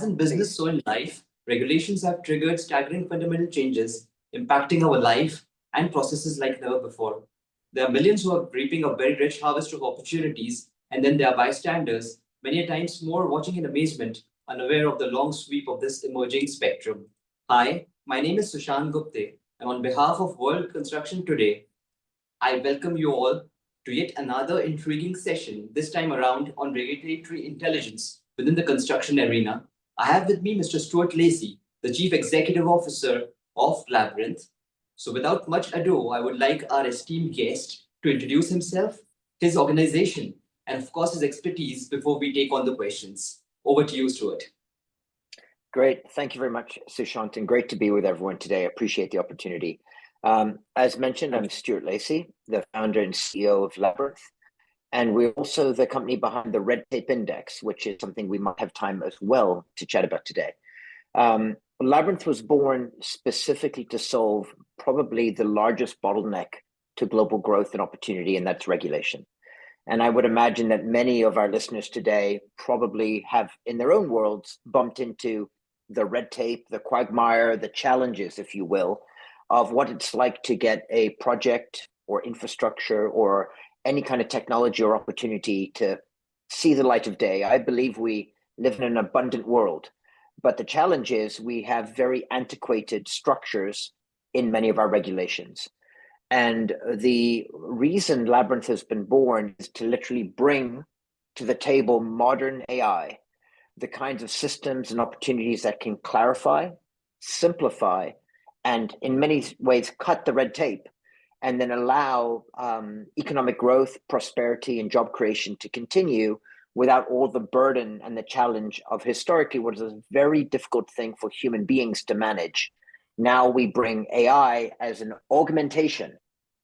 as in business, so in life, regulations have triggered staggering fundamental changes impacting our life and processes like never before. There are millions who are reaping a very rich harvest of opportunities, and then there are bystanders, many a times more watching in amazement, unaware of the long sweep of this emerging spectrum. Hi, my name is Sushant Gupte, and on behalf of World Construction Today, I welcome you all to yet another intriguing session, this time around on regulatory intelligence within the construction arena. I have with me Mr. Stuart Lacey, the Chief Executive Officer of Labrynth. So, without much ado, I would like our esteemed guest to introduce himself, his organization, and of course, his expertise before we take on the questions. Over to you, Stuart. Great. Thank you very much, Sushant, and great to be with everyone today. I appreciate the opportunity. As mentioned, I'm Stuart Lacey, the founder and CEO of Labrynth, and we're also the company behind the Red Tape Index, which is something we might have time as well to chat about today. Labrynth was born specifically to solve probably the largest bottleneck to global growth and opportunity, and that's regulation. And I would imagine that many of our listeners today probably have, in their own worlds, bumped into the red tape, the quagmire, the challenges, if you will, of what it's like to get a project or infrastructure or any kind of technology or opportunity to see the light of day. I believe we live in an abundant world, but the challenge is we have very antiquated structures in many of our regulations. And the reason Labrynth has been born is to literally bring to the table modern AI, the kinds of systems and opportunities that can clarify, simplify, and in many ways cut the red tape, and then allow economic growth, prosperity, and job creation to continue without all the burden and the challenge of historically what is a very difficult thing for human beings to manage. Now we bring AI as an augmentation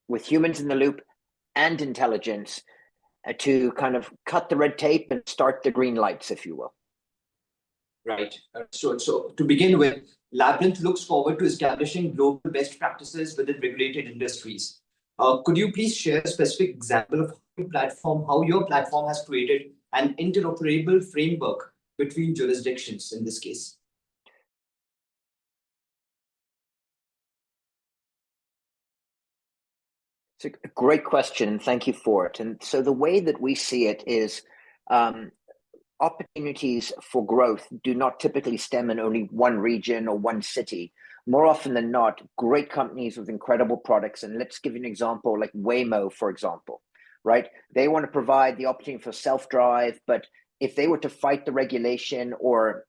with humans in the loop and intelligence to kind of cut the red tape and start the green lights, if you will. Right. So to begin with, Labrynth looks forward to establishing global best practices within regulated industries. Could you please share a specific example of how your platform has created an interoperable framework between jurisdictions in this case? It's a great question. Thank you for it. And so the way that we see it is opportunities for growth do not typically stem in only one region or one city. More often than not, great companies with incredible products. And let's give you an example like Waymo, for example, right? They want to provide the opportunity for self-drive, but if they were to fight the regulation or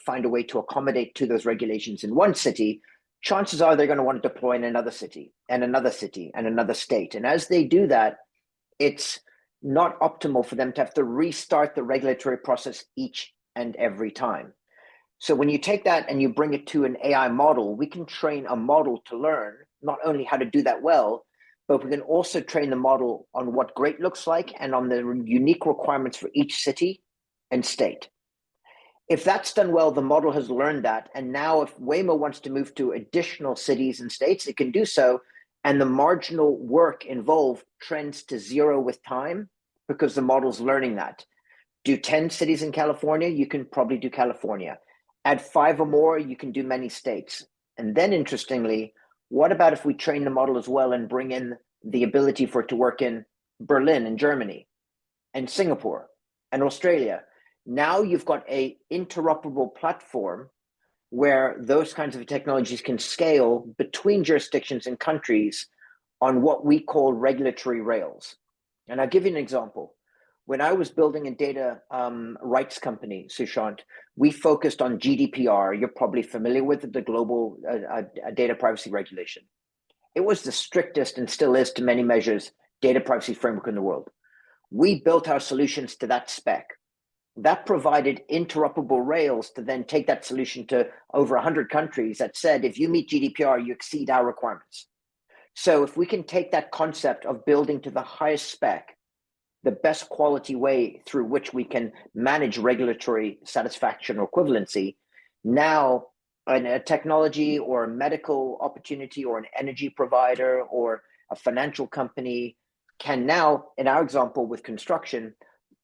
find a way to accommodate to those regulations in one city, chances are they're going to want to deploy in another city and another city and another state. And as they do that, it's not optimal for them to have to restart the regulatory process each and every time. So when you take that and you bring it to an AI model, we can train a model to learn not only how to do that well, but we can also train the model on what great looks like and on the unique requirements for each city and state. If that's done well, the model has learned that. And now if Waymo wants to move to additional cities and states, it can do so. And the marginal work involved trends to zero with time because the model's learning that. Do 10 cities in California, you can probably do California. Add 5 or more, you can do many states. And then interestingly, what about if we train the model as well and bring in the ability for it to work in Berlin in Germany and Singapore and Australia? Now you've got a interoperable platform where those kinds of technologies can scale between jurisdictions and countries on what we call regulatory rails. And I'll give you an example. When I was building a data rights company, Sushant, we focused on GDPR. You're probably familiar with the global data privacy regulation. It was the strictest and still is to many measures data privacy framework in the world. We built our solutions to that spec. That provided interoperable rails to then take that solution to over 100 countries that said, if you meet GDPR, you exceed our requirements. So if we can take that concept of building to the highest spec, the best quality way through which we can manage regulatory satisfaction or equivalency, now a technology or a medical opportunity or an energy provider or a financial company can now, in our example with construction,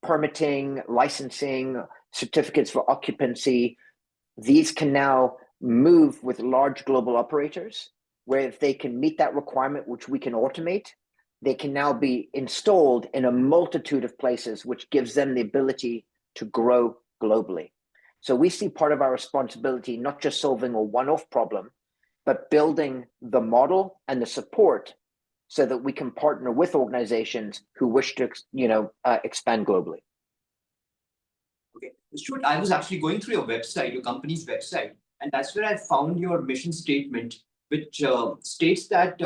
permitting, licensing, certificates for occupancy, These can now move with large global operators, where if they can meet that requirement, which we can automate, they can now be installed in a multitude of places, which gives them the ability to grow globally. So we see part of our responsibility, not just solving a one-off problem, but building the model and the support so that we can partner with organizations who wish to, expand globally. Okay, Stuart, I was actually going through your website, your company's website, and that's where I found your mission statement, which states that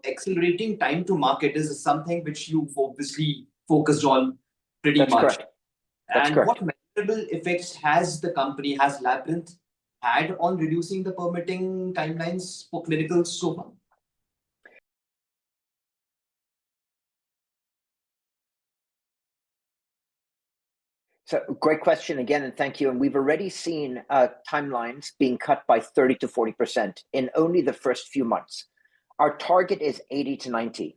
accelerating time to market is something which you've obviously focused on pretty That's much. correct. That's And correct. what measurable effects has the company, has Labrynth had on reducing the permitting timelines for clinicals so far? So great question again, and thank you. And we've already seen timelines being cut by 30 to 40% in only the first few months. Our target is 80 to 90.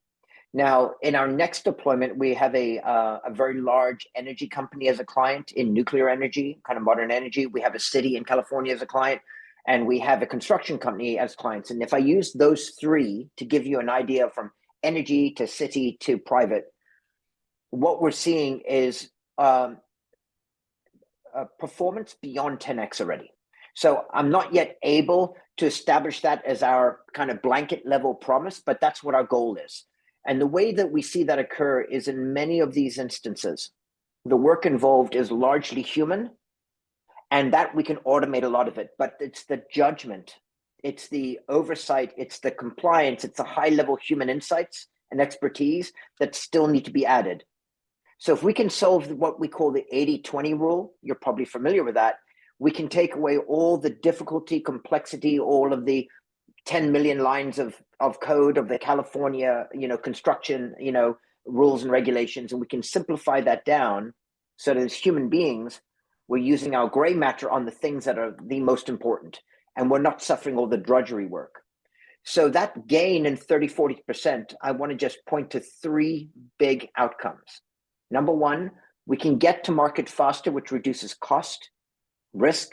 Now, in our next deployment, we have a very large energy company as a client in nuclear energy, kind of modern energy. We have a city in California as a client, and we have a construction company as clients. And if I use those three to give you an idea from energy to city to private, what we're seeing is performance beyond 10x already. So I'm not yet able to establish that as our kind of blanket level promise, but that's what our goal is. And the way that we see that occur is in many of these instances, the work involved is largely human, and that we can automate a lot of it, but it's the judgment, it's the oversight, it's the compliance, it's the high level human insights and expertise that still need to be added. So if we can solve what we call the 80-20 rule, you're probably familiar with that, we can take away all the difficulty, complexity, all of the 10 million lines of code of the California, construction, rules and regulations, and we can simplify that down so that as human beings, we're using our gray matter on the things that are the most important, and we're not suffering all the drudgery work. So that gain in 30, 40%, I want to just point to three big outcomes. Number one, we can get to market faster, which reduces cost, risk,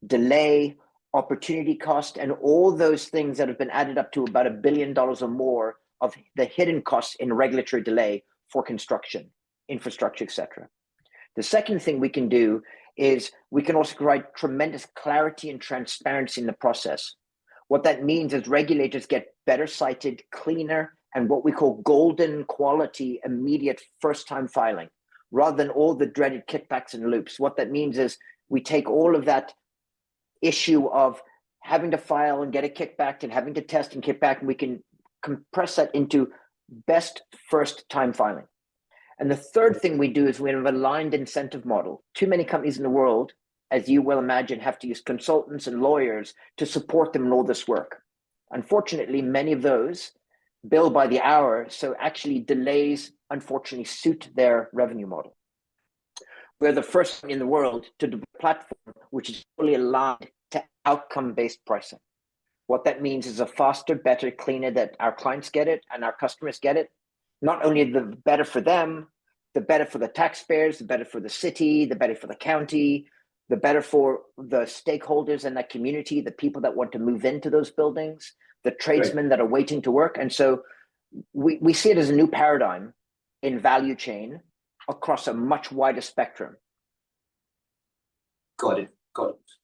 delay, opportunity cost, and all those things that have been added up to about $1 billion or more of the hidden costs in regulatory delay for construction, infrastructure, etc. The second thing we can do is we can also provide tremendous clarity and transparency in the process. What that means is regulators get better cited, cleaner, and what we call golden quality, immediate first-time filing, rather than all the dreaded kickbacks and loops. What that means is we take all of that issue of having to file and get a kickback and having to test and kickback, and we can compress that into best first-time filing. And the third thing we do is we have an aligned incentive model. Too many companies in the world, as you will imagine, have to use consultants and lawyers to support them in all this work. Unfortunately, many of those bill by the hour, so actually delays, unfortunately, suit their revenue model. We're the first in the world to do a platform which is fully aligned to outcome-based pricing. What that means is a faster, better, cleaner that our clients get it and our customers get it. Not only the better for them, the better for the taxpayers, the better for the city, the better for the county, the better for the stakeholders in that community, the people that want to move into those buildings, the tradesmen that are waiting to work. And so we see it as a new paradigm in value chain across a much wider spectrum. Got it.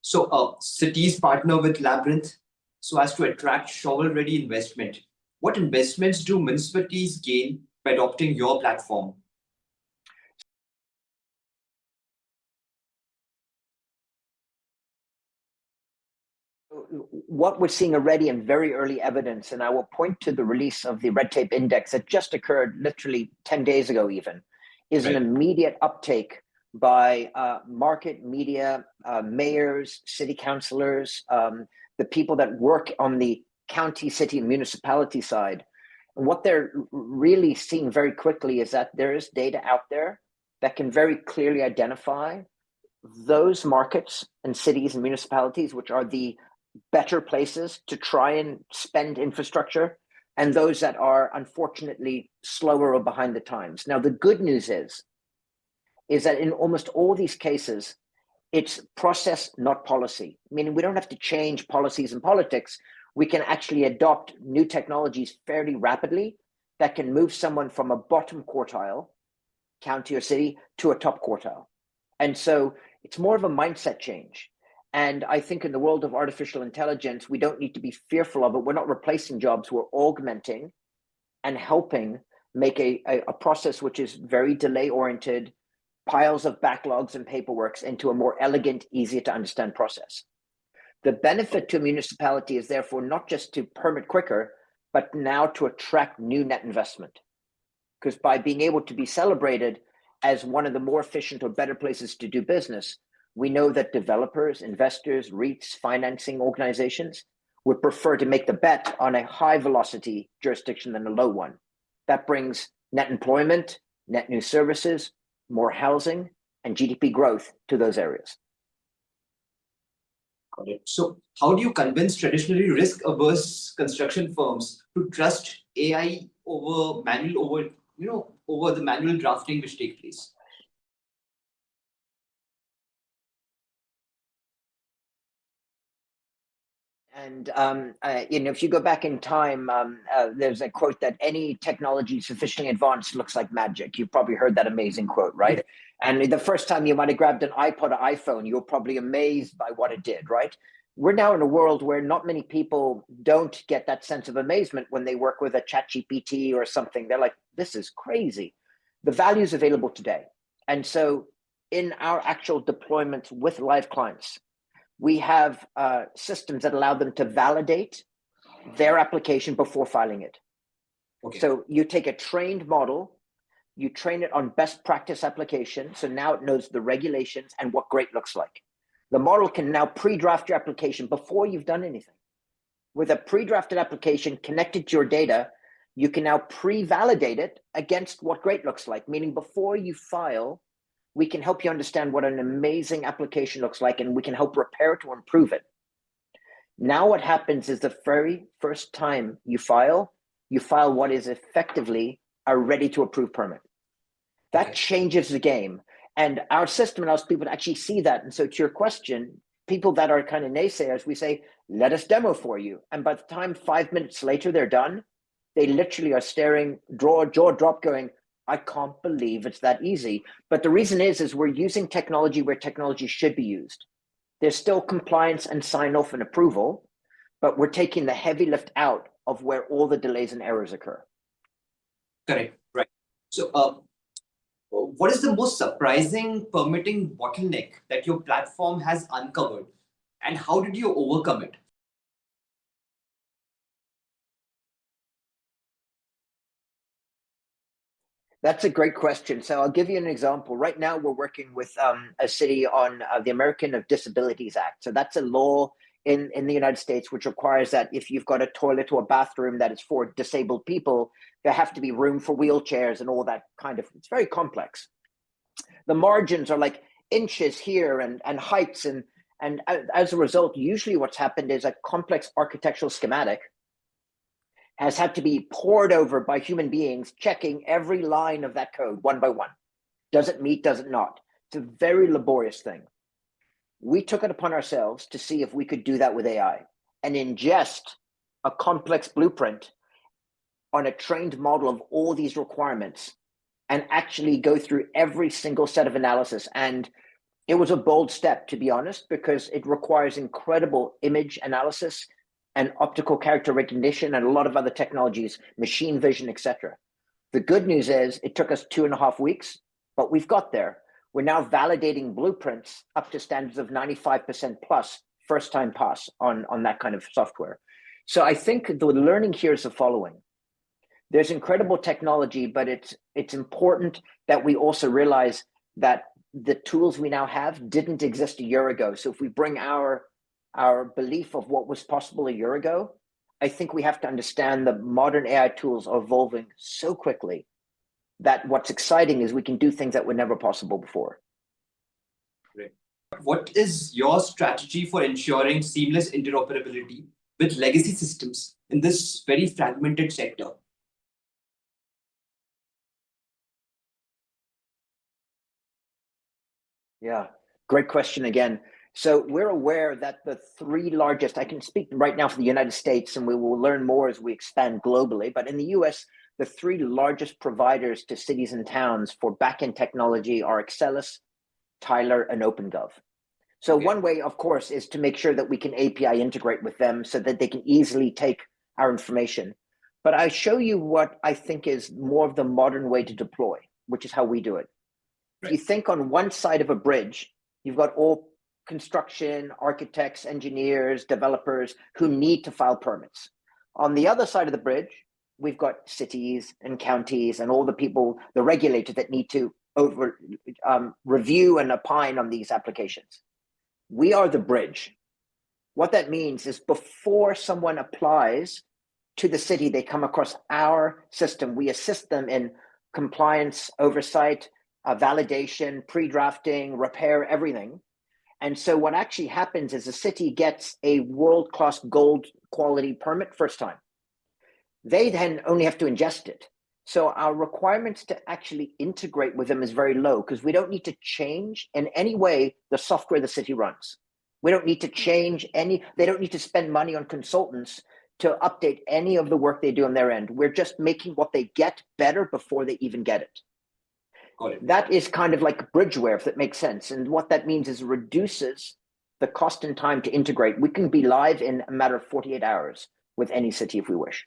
So cities partner with Labrynth so as to attract shovel-ready investment. What investments do municipalities gain by adopting your platform? What we're seeing already in very early evidence, and I will point to the release of the red tape index that just occurred literally 10 days ago even, is an immediate uptake by market media, mayors, city councilors, the people that work on the county, city, and municipality side. And what they're really seeing very quickly is that there is data out there that can very clearly identify those markets and cities and municipalities which are the better places to try and spend infrastructure, and those that are unfortunately slower or behind the times. Now, the good news is that in almost all these cases, It's process, not policy, meaning we don't have to change policies and politics. We can actually adopt new technologies fairly rapidly that can move someone from a bottom quartile, county or city, to a top quartile. And so it's more of a mindset change. And I think in the world of artificial intelligence, we don't need to be fearful of it. We're not replacing jobs, we're augmenting and helping make a process which is very delay-oriented, piles of backlogs and paperwork into a more elegant, easier to understand process. The benefit to a municipality is therefore not just to permit quicker, but now to attract new net investment. Because by being able to be celebrated as one of the more efficient or better places to do business, we know that developers, investors, REITs, financing organizations would prefer to make the bet on a high velocity jurisdiction than a low one. That brings net employment, net new services, more housing, and GDP growth to those areas. Got it. So how do you convince traditionally risk-averse construction firms to trust AI over the manual drafting which takes place? And if you go back in time, there's a quote that any technology sufficiently advanced looks like magic. You've probably heard that amazing quote, right? Yeah. And the first time you might have grabbed an iPod or iPhone, you were probably amazed by what it did, right? We're now in a world where not many people don't get that sense of amazement when they work with a ChatGPT or something. They're like, this is crazy. The value is available today. And so in our actual deployments with live clients, we have systems that allow them to validate their application before filing it. Okay. So you take a trained model, you train it on best practice application. So now it knows the regulations and what great looks like. The model can now pre-draft your application before you've done anything. With a pre-drafted application connected to your data, you can now pre-validate it against what great looks like, meaning before you file, we can help you understand what an amazing application looks like, and we can help repair it or improve it. Now what happens is the very first time you file what is effectively a ready to approve permit. That changes the game. And our system allows people to actually see that. And so to your question, people that are kind of naysayers, we say, let us demo for you. And by the time 5 minutes later they're done, they literally are staring, jaw drop going, I can't believe it's that easy. But the reason is we're using technology where technology should be used. There's still compliance and sign off and approval, but we're taking the heavy lift out of where all the delays and errors occur. Correct, right. So what is the most surprising permitting bottleneck that your platform has uncovered, and how did you overcome it? That's a great question. So I'll give you an example. Right now, we're working with a city on the American of Disabilities Act. So that's a law in the United States, which requires that if you've got a toilet or a bathroom that is for disabled people, there have to be room for wheelchairs and all that kind of, it's very complex. The margins are like inches here and heights. And as a result, usually what's happened is a complex architectural schematic has had to be poured over by human beings, checking every line of that code one by one. Does it meet, does it not? It's a very laborious thing. We took it upon ourselves to see if we could do that with AI and ingest a complex blueprint on a trained model of all these requirements and actually go through every single set of analysis. And it was a bold step, to be honest, because it requires incredible image analysis and optical character recognition and a lot of other technologies, machine vision, etc. The good news is it took us 2.5 weeks, but we've got there. We're now validating blueprints up to standards of 95% plus first time pass on that kind of software. So I think the learning here is the following. There's incredible technology, but it's important that we also realize that the tools we now have didn't exist a year ago. So if we bring our belief of what was possible a year ago, I think we have to understand that modern AI tools are evolving so quickly that what's exciting is we can do things that were never possible before. Great. What is your strategy for ensuring seamless interoperability with legacy systems in this very fragmented sector? Yeah, Great question again. So we're aware that the three largest, I can speak right now for the United States, and we will learn more as we expand globally, but in the US, the three largest providers to cities and towns for backend technology are Excelis, Tyler, and OpenGov. So one way, of course, is to make sure that we can API integrate with them so that they can easily take our information. But I show you what I think is more of the modern way to deploy, which is how we do it. Right. If you think on one side of a bridge, you've got all construction, architects, engineers, developers who need to file permits. On the other side of the bridge, we've got cities and counties and all the people, the regulators that need to review and opine on these applications. We are the bridge. What that means is before someone applies to the city, they come across our system. We assist them in compliance, oversight, validation, pre-drafting, repair, everything. And so what actually happens is the city gets a world-class gold quality permit first time. They then only have to ingest it. So our requirements to actually integrate with them is very low because we don't need to change in any way the software the city runs. We don't need to change they don't need to spend money on consultants to update any of the work they do on their end. We're just making what they get better before they even get it. Got it. That is kind of like bridgeware, if that makes sense. And what that means is it reduces the cost and time to integrate. We can be live in a matter of 48 hours with any city if we wish.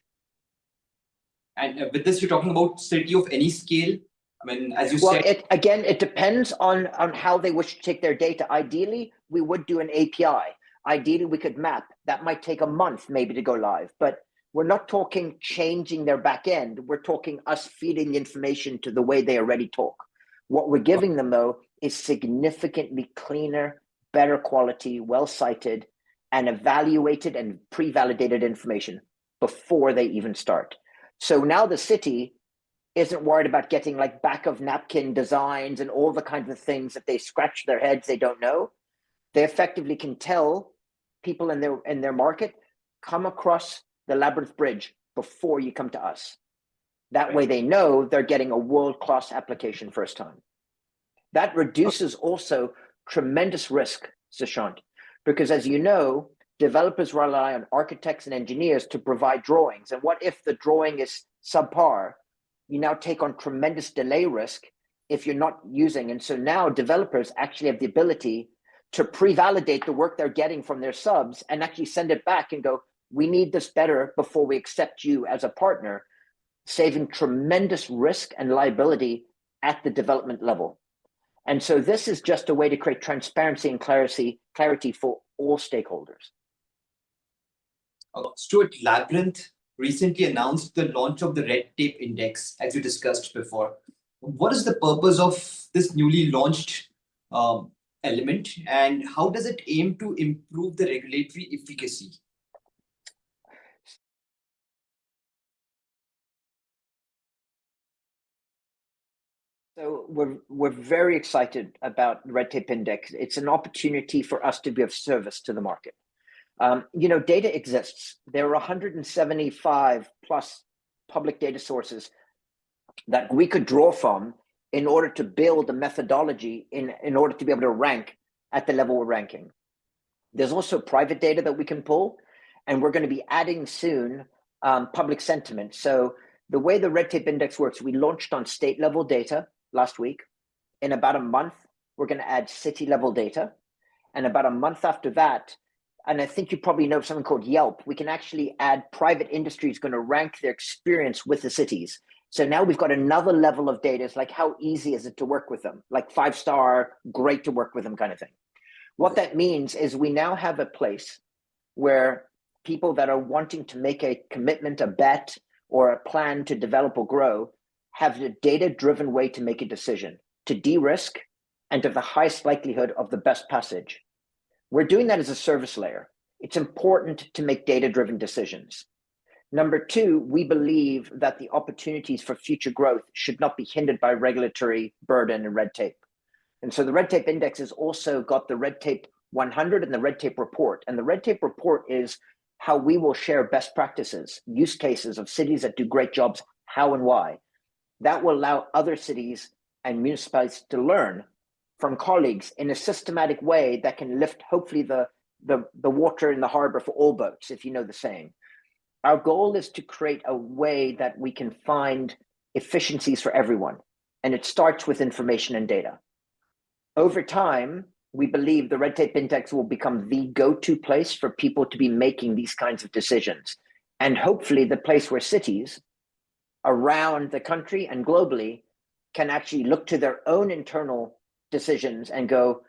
And with this, you're talking about city of any scale? I mean, as you said... It depends on how they wish to take their data. Ideally, we would do an API. Ideally, we could map. That might take a month maybe to go live, but we're not talking changing their back end. We're talking us feeding information to the way they already talk. What we're giving them, though, is significantly cleaner, better quality, well-cited, and evaluated and pre-validated information before they even start. So now the city isn't worried about getting like back of napkin designs and all the kinds of things that they scratch their heads they don't know. They effectively can tell people in their market, come across the Labrynth bridge before you come to us. That way they know they're getting a world-class application first time. That reduces also tremendous risk, Sushant, because as you know, developers rely on architects and engineers to provide drawings. And what if the drawing is subpar? You now take on tremendous delay risk if you're not using. And so now developers actually have the ability to pre-validate the work they're getting from their subs and actually send it back and go, we need this better before we accept you as a partner, saving tremendous risk and liability at the development level. And so this is just a way to create transparency and clarity for all stakeholders. Stuart, Labrynth recently announced the launch of the Red Tape Index, as you discussed before. What is the purpose of this newly launched element, and how does it aim to improve the regulatory efficacy? So we're very excited about the Red Tape Index. It's an opportunity for us to be of service to the market. Data exists. There are 175 plus public data sources that we could draw from in order to build a methodology in order to be able to rank at the level we're ranking. There's also private data that we can pull, and we're going to be adding soon public sentiment. So the way the Red Tape Index works, we launched on state level data last week. In about a month, we're going to add city level data. And about a month after that, and I think you probably know something called Yelp, we can actually add private industries going to rank their experience with the cities. So now we've got another level of data. It's like, how easy is it to work with them? Like 5-star, great to work with them kind of thing. What that means is we now have a place where people that are wanting to make a commitment, a bet, or a plan to develop or grow have a data-driven way to make a decision, to de-risk, and to the highest likelihood of the best passage. We're doing that as a service layer. It's important to make data-driven decisions. Number two, we believe that the opportunities for future growth should not be hindered by regulatory burden and red tape. And so the Red Tape Index has also got the Red Tape 100 and the Red Tape Report. And the Red Tape Report is how we will share best practices, use cases of cities that do great jobs, how and why. That will allow other cities and municipalities to learn from colleagues in a systematic way that can lift, hopefully, the water in the harbor for all boats, if you know the saying. Our goal is to create a way that we can find efficiencies for everyone. And it starts with information and data. Over time, we believe the Red Tape Index will become the go-to place for people to be making these kinds of decisions. And hopefully the place where cities around the country and globally can actually look to their own internal decisions and go,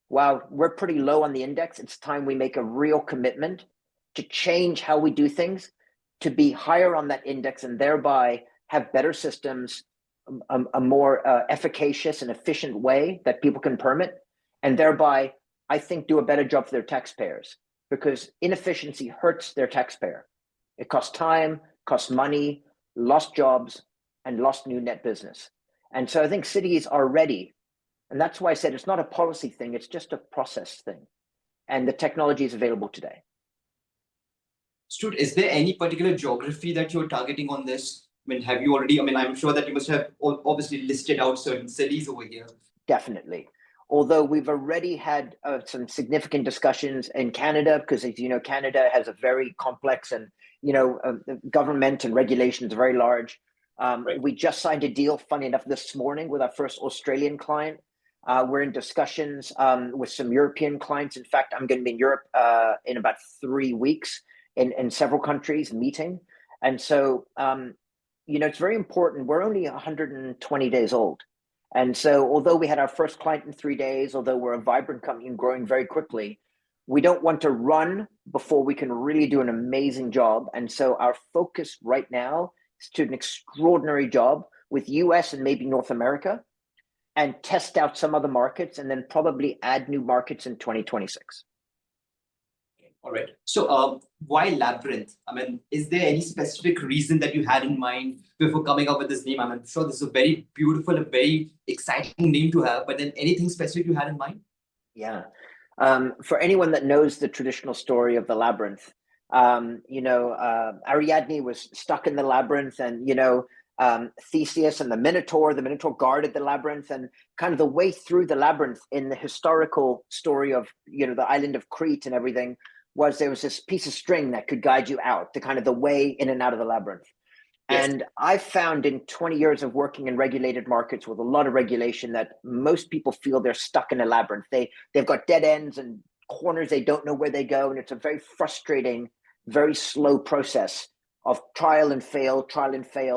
wow, we're pretty low on the index. It's time we make a real commitment to change how we do things, to be higher on that index and thereby have better systems, a more efficacious and efficient way that people can permit, and thereby, I think, do a better job for their taxpayers, because inefficiency hurts their taxpayer. It costs time, costs money, lost jobs, and lost new net business. And so I think cities are ready. And that's why I said it's not a policy thing, it's just a process thing. And the technology is available today. Stuart, is there any particular geography that you're targeting on this? I mean, have you already, I mean, I'm sure that you must have obviously listed out certain cities over here. Definitely. Although we've already had some significant discussions in Canada, because as you know, Canada has a very complex and, government and regulations are very large. Right. We just signed a deal, funny enough, this morning with our first Australian client. We're in discussions with some European clients. In fact, I'm going to be in Europe in about 3 weeks in several countries meeting. And so, it's very important. We're only 120 days old. And so although we had our first client in 3 days, although we're a vibrant company and growing very quickly, we don't want to run before we can really do an amazing job. And so our focus right now is to do an extraordinary job with US and maybe North America, and test out some other markets, and then probably add new markets in 2026. All right. So why Labrynth? I mean, is there any specific reason that you had in mind before coming up with this name? I'm sure this is a very beautiful, a very exciting name to have, but then anything specific you had in mind? Yeah. For anyone that knows the traditional story of the labyrinth, Ariadne was stuck in the labyrinth, and, Theseus and the Minotaur guarded the labyrinth, and kind of the way through the labyrinth in the historical story of, the island of Crete and everything, was there was this piece of string that could guide you out, the kind of the way in and out of the labyrinth. Yes. And I found in 20 years of working in regulated markets with a lot of regulation that most people feel they're stuck in a labyrinth. They've got dead ends and corners, they don't know where they go. And it's a very frustrating, very slow process of trial and fail.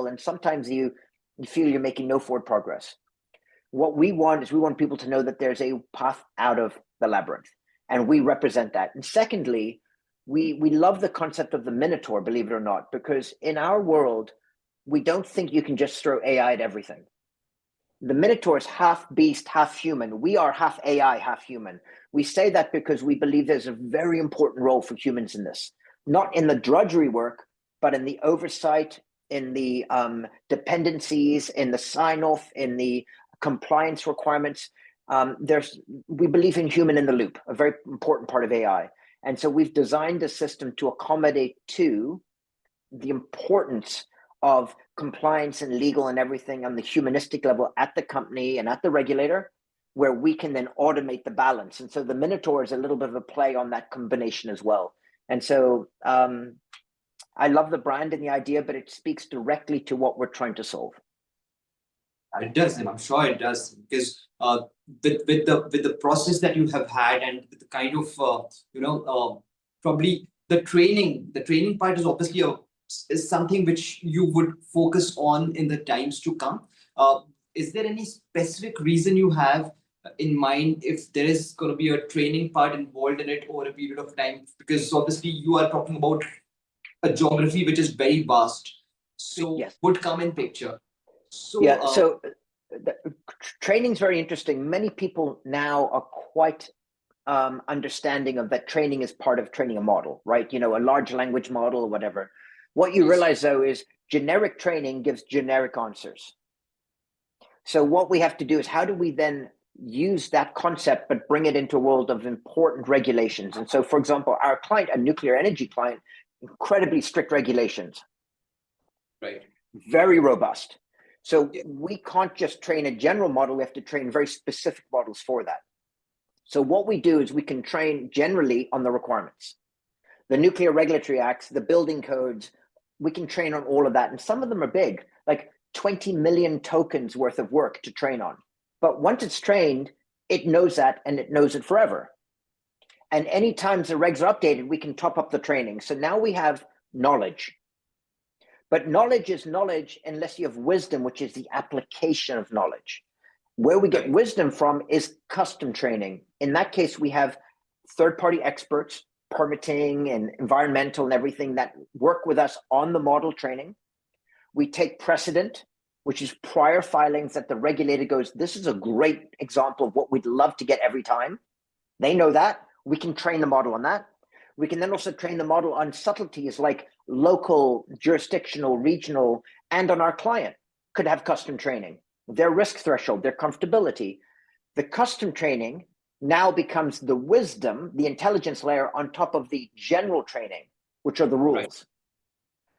And sometimes you feel you're making no forward progress. What we want is we want people to know that there's a path out of the labyrinth, and we represent that. And secondly, we love the concept of the Minotaur, believe it or not, because in our world, we don't think you can just throw AI at everything. The Minotaur is half beast, half human. We are half AI, half human. We say that because we believe there's a very important role for humans in this, not in the drudgery work, but in the oversight, in the dependencies, in the sign-off, in the compliance requirements. We believe in human in the loop, a very important part of AI. And so we've designed a system to accommodate to the importance of compliance and legal and everything on the humanistic level at the company and at the regulator, where we can then automate the balance. And so the Minotaur is a little bit of a play on that combination as well. And so I love the brand and the idea, but it speaks directly to what we're trying to solve. It does, and I'm sure it does, because with the process that you have had, and with the kind of probably the training part is obviously is something which you would focus on in the times to come. Is there any specific reason you have in mind if there is going to be a training part involved in it over a period of time? Because obviously you are talking about a geography which is very vast, so yes, would come in picture. So, yeah, so training is very interesting. Many people now are quite understanding of that training is part of training a model, right? A large language model or whatever. What you realize, though, is generic training gives generic answers. So what we have to do is how do we then use that concept, but bring it into a world of important regulations? And so, for example, our client, a nuclear energy client, incredibly strict regulations. Right. Very robust. So we can't just train a general model. We have to train very specific models for that. So what we do is we can train generally on the requirements. The Nuclear Regulatory Acts, the building codes, we can train on all of that. And some of them are big, like 20 million tokens worth of work to train on. But once it's trained, it knows that and it knows it forever. And anytime the regs are updated, we can top up the training. So now we have knowledge. But knowledge is knowledge unless you have wisdom, which is the application of knowledge. Where we get wisdom from is custom training. In that case, we have third-party experts, permitting and environmental and everything that work with us on the model training. We take precedent, which is prior filings that the regulator goes, this is a great example of what we'd love to get every time. They know that. We can train the model on that. We can then also train the model on subtleties like local, jurisdictional, regional, and on our client could have custom training, their risk threshold, their comfortability. The custom training now becomes the wisdom, the intelligence layer on top of the general training, which are the rules.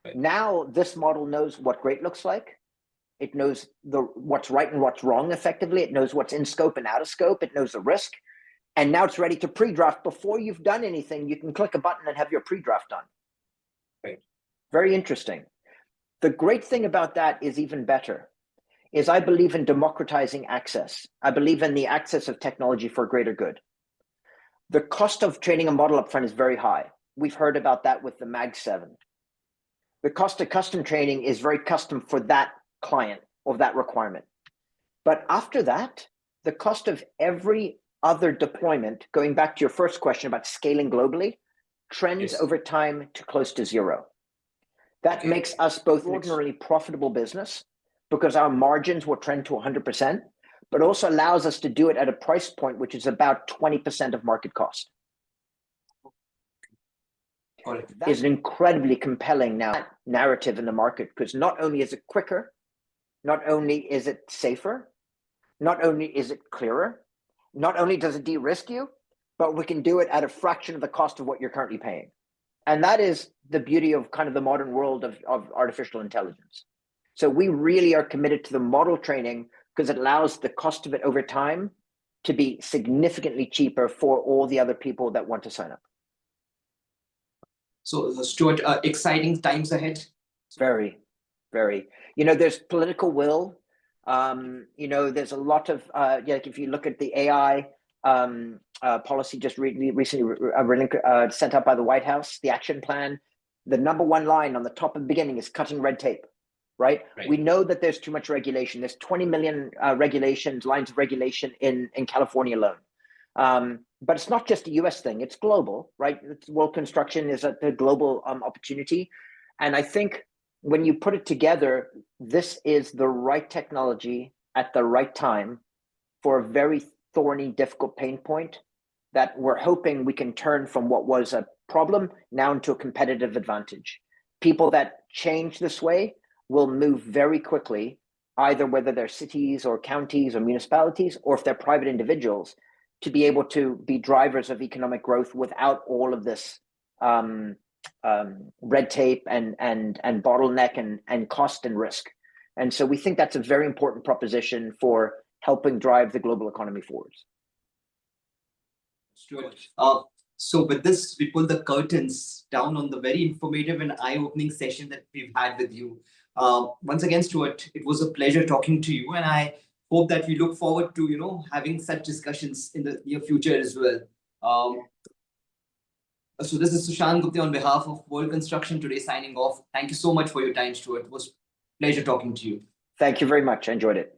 Right. Now this model knows what great looks like. It knows what's right and what's wrong effectively. It knows what's in scope and out of scope. It knows the risk. And now it's ready to pre-draft. Before you've done anything, you can click a button and have your pre-draft done. Right. Very interesting. The great thing about that is even better, is I believe in democratizing access. I believe in the access of technology for greater good. The cost of training a model upfront is very high. We've heard about that with the Mag 7. The cost of custom training is very custom for that client or that requirement. But after that, the cost of every other deployment, going back to your first question about scaling globally, trends over time to close to zero. That makes us both ordinarily profitable business because our margins will trend to 100%, but also allows us to do it at a price point which is about 20% of market cost. That is an incredibly compelling now narrative in the market because not only is it quicker, not only is it safer, not only is it clearer, not only does it de-risk you, but we can do it at a fraction of the cost of what you're currently paying. And that is the beauty of kind of the modern world of artificial intelligence. So we really are committed to the model training because it allows the cost of it over time to be significantly cheaper for all the other people that want to sign up. So Stuart, exciting times ahead. Very, very. You know, there's political will. You know, there's a lot of, like if you look at the AI policy just recently sent out by the White House, the action plan, the #1 line on the top of the beginning is cutting red tape, right? We know that there's too much regulation. There's 20 million lines of regulation in California alone. But it's not just a US thing, it's global, right? World construction is a global opportunity. And I think when you put it together, this is the right technology at the right time for a very thorny, difficult pain point that we're hoping we can turn from what was a problem now into a competitive advantage. People that change this way will move very quickly, either whether they're cities or counties or municipalities, or if they're private individuals, to be able to be drivers of economic growth without all of this red tape and bottleneck and cost and risk. And so we think that's a very important proposition for helping drive the global economy forwards. Stuart, so with this, we pull the curtains down on the very informative and eye-opening session that we've had with you. Once again, Stuart, it was a pleasure talking to you, and I hope that we look forward to, having such discussions in the near future as well. So this is Sushant Gupta on behalf of World Construction Today signing off. Thank you so much for your time, Stuart. It was a pleasure talking to you. Thank you very much. I enjoyed it.